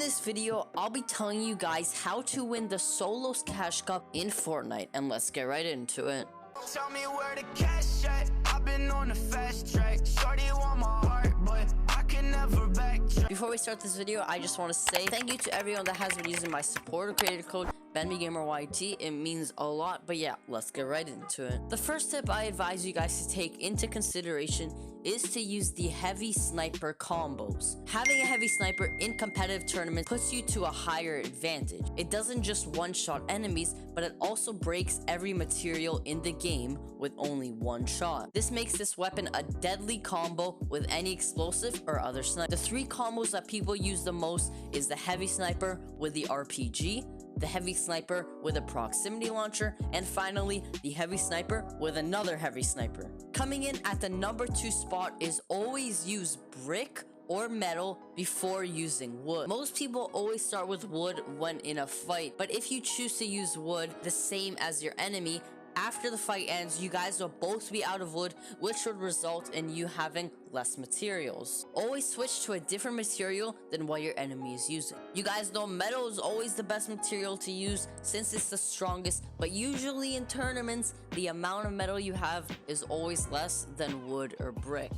this video, I'll be telling you guys how to win the Solos Cash Cup in Fortnite, and let's get right into it. Tell me where the cash at. I've been on the fast track. Shorty want my heart, but I can never backtrack. Before we start this video, I just want to say thank you to everyone that has been using my supporter creator code BenBGamerYT. It means a lot, but yeah, let's get right into it. The first tip I advise you guys to take into consideration is to use the heavy sniper combos. Having a heavy sniper in competitive tournaments puts you to a higher advantage. It doesn't just one-shot enemies, but it also breaks every material in the game with only one shot. This makes this weapon a deadly combo with any explosive or other sniper. The three combos that people use the most is the heavy sniper with the RPG, the heavy sniper with a proximity launcher, and finally the heavy sniper with another heavy sniper. Coming in at the number 2 spot is always use brick or metal before using wood. Most people always start with wood when in a fight, but if you choose to use wood the same as your enemy, after the fight ends, you guys will both be out of wood, which would result in you having less materials. Always switch to a different material than what your enemy is using. You guys know metal is always the best material to use since it's the strongest, but usually in tournaments, the amount of metal you have is always less than wood or brick.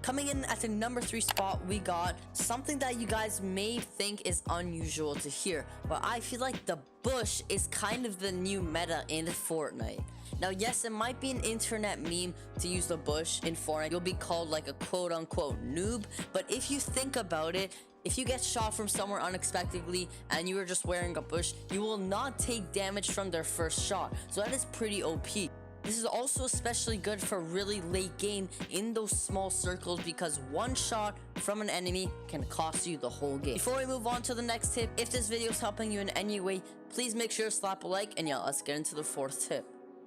Coming in at the number 3 spot, we got something that you guys may think is unusual to hear, but I feel like the bush is kind of the new meta in Fortnite. Now, yes, it might be an internet meme to use the bush in Fortnite. You'll be called like a quote-unquote noob, but if you think about it, if you get shot from somewhere unexpectedly and you are just wearing a bush, you will not take damage from their first shot, so that is pretty OP. This is also especially good for really late game in those small circles because one shot from an enemy can cost you the whole game. Before we move on to the next tip, if this video is helping you in any way, please make sure to slap a like, and yeah, let's get into the 4th tip.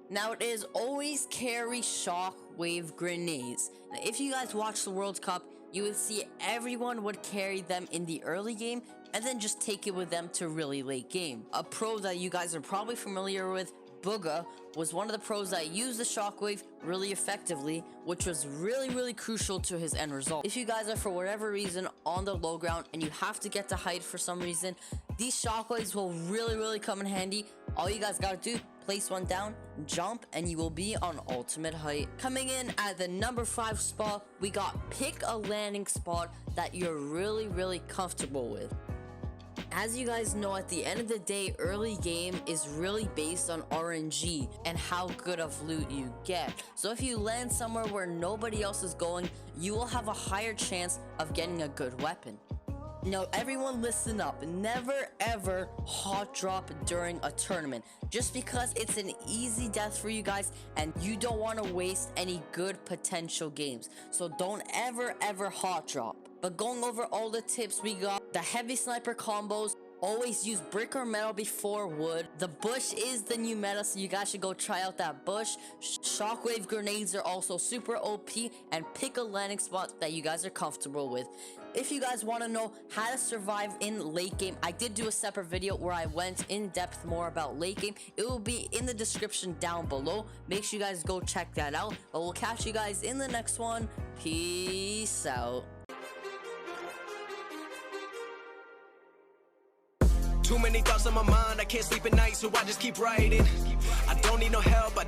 Now, it is always carry shockwave grenades. Now, if you guys watch the World Cup, you would see everyone would carry them in the early game and then just take it with them to really late game. A pro that you guys are probably familiar with, BenBGamerYT, was one of the pros that used the shockwave really effectively, which was really crucial to his end result. If you guys are for whatever reason on the low ground and you have to get to height for some reason, these shockwaves will really come in handy. All you guys gotta do, place one down, jump, and you will be on ultimate height. Coming in at the number 5 spot, we got pick a landing spot that you're really comfortable with. As you guys know, at the end of the day, early game is really based on RNG and how good of loot you get. So if you land somewhere where nobody else is going, you will have a higher chance of getting a good weapon. Now, everyone listen up. Never ever hot drop during a tournament, just because it's an easy death for you guys and you don't want to waste any good potential games. So don't ever hot drop. But going over all the tips, we got the heavy sniper combos. Always use brick or metal before wood. The bush is the new meta, so you guys should go try out that bush. Shockwave grenades are also super OP, and pick a landing spot that you guys are comfortable with. If you guys want to know how to survive in late game, I did do a separate video where I went in depth more about late game. It will be in the description down below. Make sure you guys go check that out. But we'll catch you guys in the next one. Peace out. Too many thoughts on my mind, I can't sleep at night, so I just keep writing. I don't need no help,